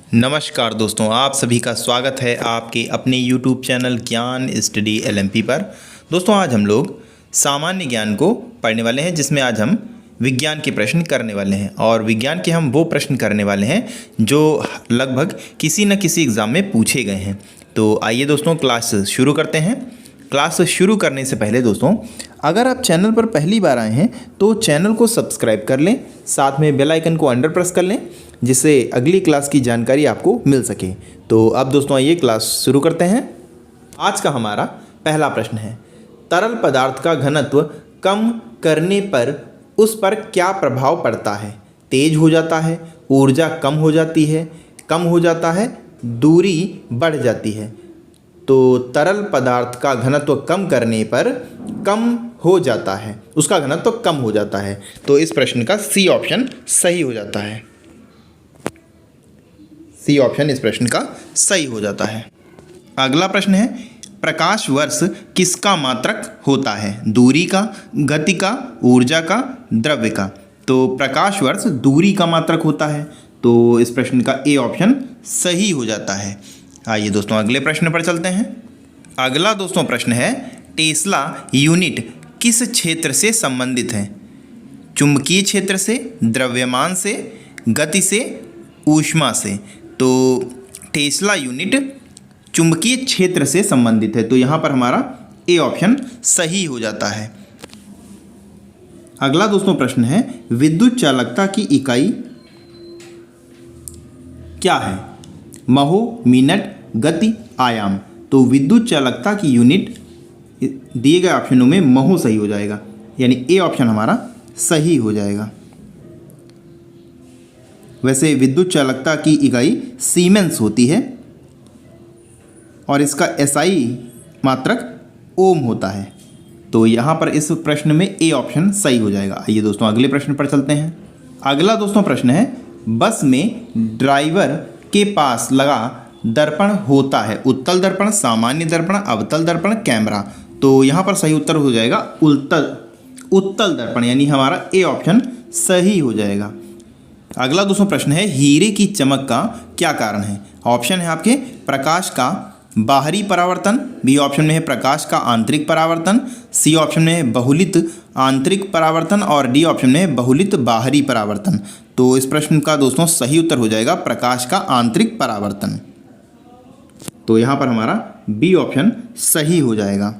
नमस्कार दोस्तों, आप सभी का स्वागत है आपके अपने YouTube चैनल ज्ञान स्टडी LMP पर। दोस्तों, आज हम लोग सामान्य ज्ञान को पढ़ने वाले हैं, जिसमें आज हम विज्ञान के प्रश्न करने वाले हैं। और विज्ञान के हम वो प्रश्न करने वाले हैं जो लगभग किसी न किसी एग्ज़ाम में पूछे गए हैं। तो आइए दोस्तों, क्लास शुरू करते हैं। क्लास शुरू करने से पहले दोस्तों, अगर आप चैनल पर पहली बार आए हैं तो चैनल को सब्सक्राइब कर लें, साथ में बेल आइकन को अंडर प्रेस कर लें, जिससे अगली क्लास की जानकारी आपको मिल सके। तो अब दोस्तों आइए क्लास शुरू करते हैं। आज का हमारा पहला प्रश्न है, तरल पदार्थ का घनत्व कम करने पर उस पर क्या प्रभाव पड़ता है? तेज हो जाता है, ऊर्जा कम हो जाती है, कम हो जाता है, दूरी बढ़ जाती है। तो तरल पदार्थ का घनत्व कम करने पर कम हो जाता है, उसका घनत्व कम हो जाता है। तो इस प्रश्न का सी ऑप्शन सही हो जाता है। सी ऑप्शन इस प्रश्न का सही हो जाता है। अगला प्रश्न है, प्रकाश वर्ष किसका मात्रक होता है? दूरी का, गति का, ऊर्जा का, द्रव्य का? तो प्रकाश वर्ष दूरी का मात्रक होता है, तो इस प्रश्न का ए ऑप्शन सही हो जाता है। आइए दोस्तों अगले प्रश्न पर चलते हैं। अगला दोस्तों प्रश्न है, टेस्ला यूनिट किस क्षेत्र से संबंधित है? चुंबकीय क्षेत्र से, द्रव्यमान से, गति से, ऊष्मा से? तो टेस्ला यूनिट चुंबकीय क्षेत्र से संबंधित है, तो यहाँ पर हमारा ए ऑप्शन सही हो जाता है। अगला दोस्तों प्रश्न है, विद्युत चालकता की इकाई क्या है? महो, मिनट, गति, आयाम? तो विद्युत चालकता की यूनिट दिए गए ऑप्शनों में महो सही हो जाएगा, यानी ए ऑप्शन हमारा सही हो जाएगा। वैसे विद्युत चालकता की इकाई सीमेंस होती है और इसका एसआई मात्रक ओम होता है, तो यहाँ पर इस प्रश्न में ए ऑप्शन सही हो जाएगा। आइए दोस्तों अगले प्रश्न पर चलते हैं। अगला दोस्तों प्रश्न है, बस में ड्राइवर के पास लगा दर्पण होता है उत्तल दर्पण, सामान्य दर्पण, अवतल दर्पण, कैमरा? तो यहाँ पर सही उत्तर हो जाएगा उत्तल दर्पण, यानी हमारा ए ऑप्शन सही हो जाएगा। अगला दोस्तों प्रश्न है, हीरे की चमक का क्या कारण है? ऑप्शन है आपके प्रकाश का बाहरी परावर्तन, बी ऑप्शन में है प्रकाश का आंतरिक परावर्तन, सी ऑप्शन में है बहुलित आंतरिक परावर्तन और डी ऑप्शन में है बहुलित बाहरी परावर्तन। तो इस प्रश्न का दोस्तों सही उत्तर हो जाएगा प्रकाश का आंतरिक परावर्तन, तो यहाँ पर हमारा बी ऑप्शन सही हो जाएगा।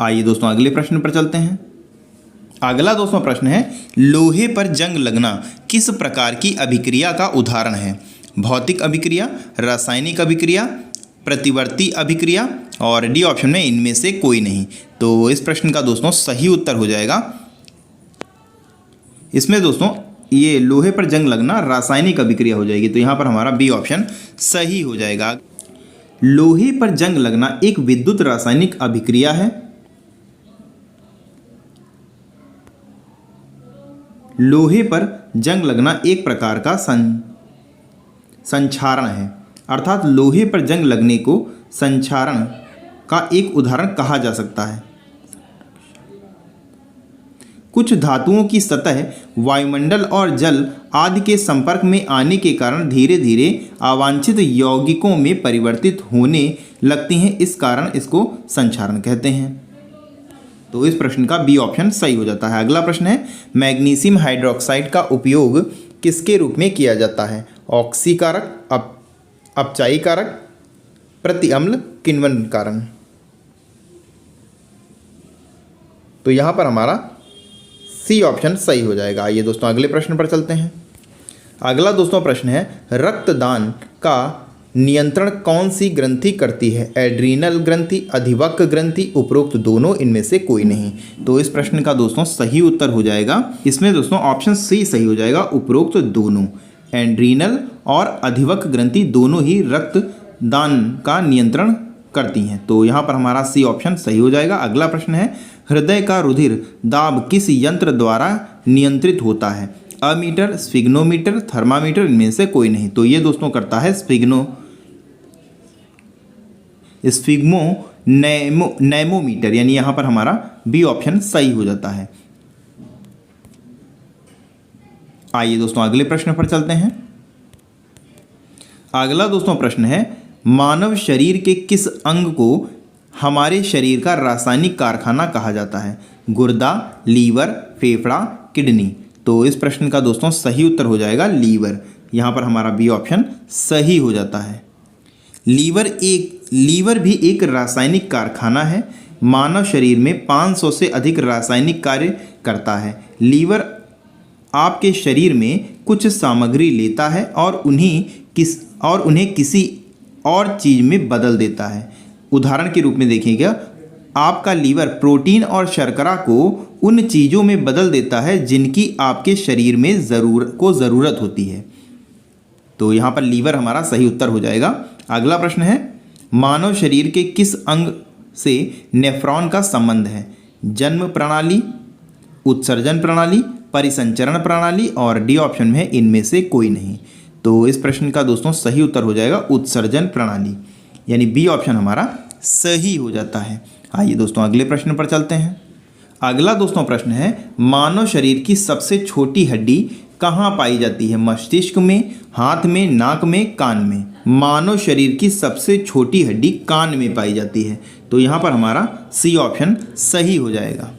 आइए दोस्तों अगले प्रश्न पर चलते हैं। अगला दोस्तों प्रश्न है, लोहे पर जंग लगना किस प्रकार की अभिक्रिया का उदाहरण है? भौतिक अभिक्रिया, रासायनिक अभिक्रिया, प्रतिवर्ती अभिक्रिया और डी ऑप्शन में इनमें से कोई नहीं। तो इस प्रश्न का दोस्तों सही उत्तर हो जाएगा, इसमें दोस्तों ये लोहे पर जंग लगना रासायनिक अभिक्रिया हो जाएगी, तो यहाँ पर हमारा बी ऑप्शन सही हो जाएगा। लोहे पर जंग लगना एक विद्युत रासायनिक अभिक्रिया है। लोहे पर जंग लगना एक प्रकार का संक्षारण है, अर्थात लोहे पर जंग लगने को संक्षारण का एक उदाहरण कहा जा सकता है। कुछ धातुओं की सतह वायुमंडल और जल आदि के संपर्क में आने के कारण धीरे धीरे अवांछित यौगिकों में परिवर्तित होने लगती हैं, इस कारण इसको संक्षारण कहते हैं। तो इस प्रश्न का बी ऑप्शन सही हो जाता है। अगला प्रश्न है, मैग्नीशियम हाइड्रोक्साइड का उपयोग किसके रूप में किया जाता है? ऑक्सीकारक, अपचायी कारक, प्रतिअम्ल, किण्वन कारक? तो यहाँ पर हमारा सी ऑप्शन सही हो जाएगा। आइए दोस्तों अगले प्रश्न पर चलते हैं। अगला दोस्तों प्रश्न है, रक्तदान का नियंत्रण कौन सी ग्रंथि करती है? एड्रीनल ग्रंथि, अधिवक्र ग्रंथि, उपरोक्त दोनों, इनमें से कोई नहीं? तो इस प्रश्न का दोस्तों सही उत्तर हो जाएगा, इसमें दोस्तों ऑप्शन सी सही हो जाएगा, उपरोक्त दोनों। एड्रीनल और अधिवक्र ग्रंथि दोनों ही रक्तदान का नियंत्रण करती हैं, तो यहाँ पर हमारा सी ऑप्शन सही हो जाएगा। अगला प्रश्न है, हृदय का रुधिर दाब किस यंत्र द्वारा नियंत्रित होता है? अमीटर, स्फिग्नोमीटर, थर्मामीटर, इनमें से कोई नहीं? तो ये दोस्तों करता है स्फिग्मोनेमोमीटर, यानी यहाँ पर हमारा बी ऑप्शन सही हो जाता है। आइए दोस्तों अगले प्रश्न पर चलते हैं। अगला दोस्तों प्रश्न है, मानव शरीर के किस अंग को हमारे शरीर का रासायनिक कारखाना कहा जाता है? गुर्दा, लीवर, फेफड़ा, किडनी। तो इस प्रश्न का दोस्तों सही उत्तर हो जाएगा लीवर। यहाँ पर हमारा बी ऑप्शन सही हो जाता है। लीवर भी एक रासायनिक कारखाना है। मानव शरीर में 500 से अधिक रासायनिक कार्य करता है। लीवर आपके शरीर में कुछ सामग्री लेता है और उन्हें किसी और चीज़ में बदल देता है। उदाहरण के रूप में देखिएगा, आपका लीवर प्रोटीन और शर्करा को उन चीज़ों में बदल देता है जिनकी आपके शरीर में ज़रूरत होती है। तो यहाँ पर लीवर हमारा सही उत्तर हो जाएगा। अगला प्रश्न है, मानव शरीर के किस अंग से नेफ्रॉन का संबंध है? जन्म प्रणाली, उत्सर्जन प्रणाली, परिसंचरण प्रणाली और डी ऑप्शन में है इनमें से कोई नहीं। तो इस प्रश्न का दोस्तों सही उत्तर हो जाएगा उत्सर्जन प्रणाली, यानी बी ऑप्शन हमारा सही हो जाता है। आइए दोस्तों अगले प्रश्न पर चलते हैं। अगला दोस्तों प्रश्न है, मानव शरीर की सबसे छोटी हड्डी कहाँ पाई जाती है? मस्तिष्क में, हाथ में, नाक में, कान में। मानव शरीर की सबसे छोटी हड्डी कान में पाई जाती है। तो यहाँ पर हमारा सी ऑप्शन सही हो जाएगा।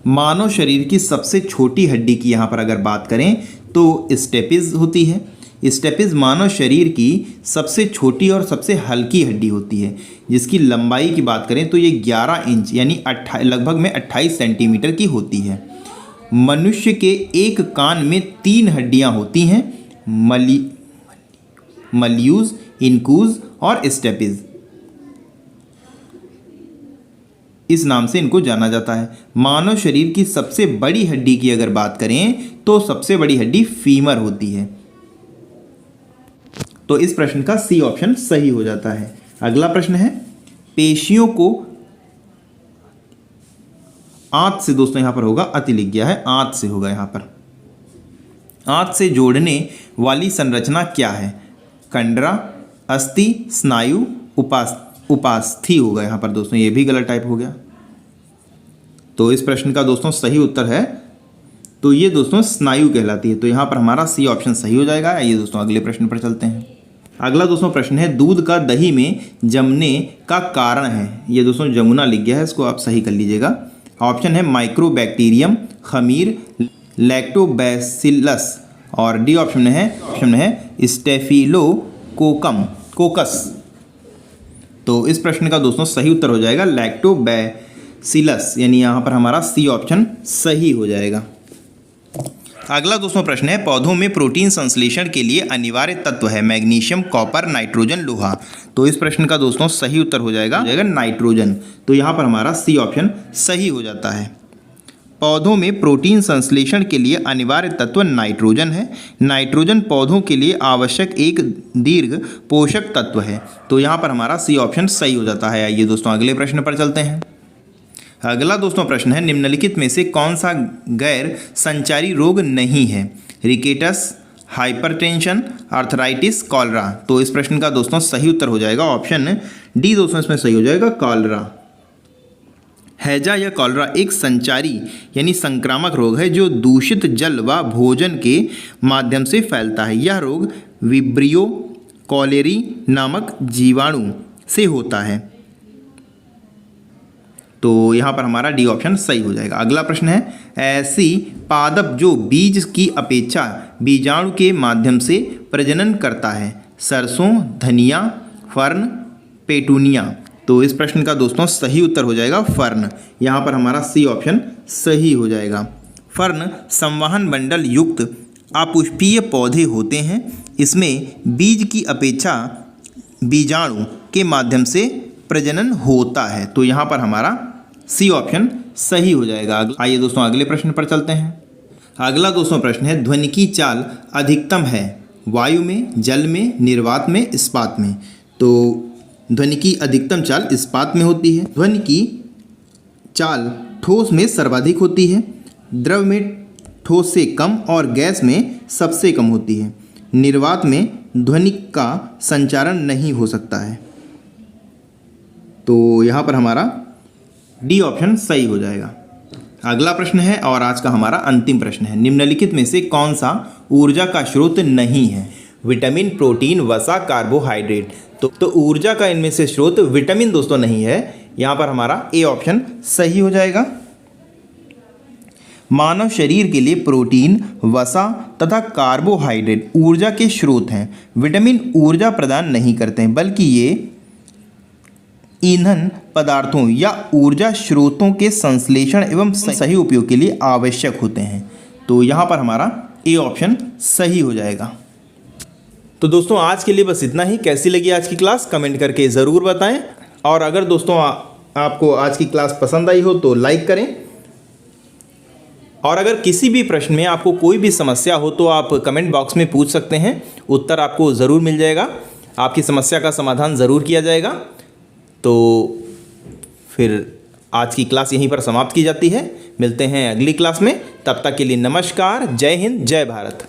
मानव शरीर की सबसे छोटी हड्डी की यहाँ पर अगर बात करें तो स्टेपिज होती है। स्टेपिज मानव शरीर की सबसे छोटी और सबसे हल्की हड्डी होती है, जिसकी लंबाई की बात करें तो ये 11 इंच यानी लगभग में 28 सेंटीमीटर की होती है। मनुष्य के एक कान में 3 हड्डियां होती हैं, मल्यूज, इनकूज और स्टेपिज। इस नाम से इनको जाना जाता है। मानव शरीर की सबसे बड़ी हड्डी की अगर बात करें तो सबसे बड़ी हड्डी फीमर होती है। तो इस प्रश्न का सी ऑप्शन सही हो जाता है। अगला प्रश्न है, पेशियों को आंत से दोस्तों यहां पर होगा, अति लिख गया है, आंत से होगा यहां पर। आंत से जोड़ने वाली संरचना क्या है? कंडरा, अस्थि, स्नायु, उपास्थि होगा यहां पर दोस्तों, ये भी गलत टाइप हो गया। तो इस प्रश्न का दोस्तों सही उत्तर है, तो ये दोस्तों स्नायु कहलाती है। तो यहाँ पर हमारा सी ऑप्शन सही हो जाएगा। आइए दोस्तों अगले प्रश्न पर चलते हैं। अगला दोस्तों प्रश्न है, दूध का दही में जमने का कारण है? ये दोस्तों जमुना लिख गया है, इसको आप सही कर लीजिएगा। ऑप्शन है माइक्रोबैक्टीरियम, खमीर, लैक्टोबैसिलस और डी ऑप्शन है स्टेफिलोकोकस। तो इस प्रश्न का दोस्तों सही उत्तर हो जाएगा लैक्टोबैसिलस, यानी यहाँ पर हमारा सी ऑप्शन सही हो जाएगा। अगला दोस्तों प्रश्न है, पौधों में प्रोटीन संश्लेषण के लिए अनिवार्य तत्व है? मैग्नीशियम, कॉपर, नाइट्रोजन, लोहा। तो इस प्रश्न का दोस्तों सही उत्तर हो जाएगा नाइट्रोजन। तो यहाँ पर हमारा सी ऑप्शन सही हो जाता है। पौधों में प्रोटीन संश्लेषण के लिए अनिवार्य तत्व नाइट्रोजन है। नाइट्रोजन पौधों के लिए आवश्यक एक दीर्घ पोषक तत्व है। तो यहाँ पर हमारा सी ऑप्शन सही हो जाता है। आइए दोस्तों अगले प्रश्न पर चलते हैं। अगला दोस्तों प्रश्न है, निम्नलिखित में से कौन सा गैर संचारी रोग नहीं है? Rickets, hypertension, arthritis, cholera. तो इस प्रश्न का दोस्तों सही उत्तर हो जाएगा ऑप्शन डी दोस्तों, इसमें सही हो जाएगा कॉलरा। हैजा या कॉलरा एक संचारी यानी संक्रामक रोग है जो दूषित जल व भोजन के माध्यम से फैलता है। यह रोग विब्रियो कॉलेरी नामक जीवाणु से होता है। तो यहाँ पर हमारा डी ऑप्शन सही हो जाएगा। अगला प्रश्न है, ऐसी पादप जो बीज की अपेक्षा बीजाणु के माध्यम से प्रजनन करता है? सरसों, धनिया, फर्न, पेटूनिया। तो इस प्रश्न का दोस्तों सही उत्तर हो जाएगा फर्न। यहाँ पर हमारा सी ऑप्शन सही हो जाएगा। फर्न संवहन मंडल युक्त अपुष्पीय पौधे होते हैं। इसमें बीज की अपेक्षा बीजाणु के माध्यम से प्रजनन होता है। तो यहाँ पर हमारा सी ऑप्शन सही हो जाएगा। आइए दोस्तों अगले प्रश्न पर चलते हैं। अगला दोस्तों प्रश्न है, ध्वनि की चाल अधिकतम है? वायु में, जल में, निर्वात में, इस्पात में। तो ध्वनि की अधिकतम चाल इस्पात में होती है। ध्वनि की चाल ठोस में सर्वाधिक होती है, द्रव में ठोस से कम और गैस में सबसे कम होती है। निर्वात में ध्वनि का संचारण नहीं हो सकता है। तो यहाँ पर हमारा डी ऑप्शन सही हो जाएगा। अगला प्रश्न है और आज का हमारा अंतिम प्रश्न है, निम्नलिखित में से कौन सा ऊर्जा का स्रोत नहीं है? विटामिन, प्रोटीन, वसा, कार्बोहाइड्रेट। तो ऊर्जा का इनमें से स्रोत विटामिन दोस्तों नहीं है। यहाँ पर हमारा ए ऑप्शन सही हो जाएगा। मानव शरीर के लिए प्रोटीन, वसा तथा कार्बोहाइड्रेट ऊर्जा के स्रोत हैं। विटामिन ऊर्जा प्रदान नहीं करते हैं, बल्कि ये ईंधन पदार्थों या ऊर्जा स्रोतों के संश्लेषण एवं सही उपयोग के लिए आवश्यक होते हैं। तो यहाँ पर हमारा ए ऑप्शन सही हो जाएगा। तो दोस्तों आज के लिए बस इतना ही। कैसी लगी आज की क्लास कमेंट करके ज़रूर बताएं। और अगर दोस्तों आपको आज की क्लास पसंद आई हो तो लाइक करें। और अगर किसी भी प्रश्न में आपको कोई भी समस्या हो तो आप कमेंट बॉक्स में पूछ सकते हैं, उत्तर आपको ज़रूर मिल जाएगा, आपकी समस्या का समाधान ज़रूर किया जाएगा। तो फिर आज की क्लास यहीं पर समाप्त की जाती है। मिलते हैं अगली क्लास में, तब तक के लिए नमस्कार, जय हिंद, जय भारत।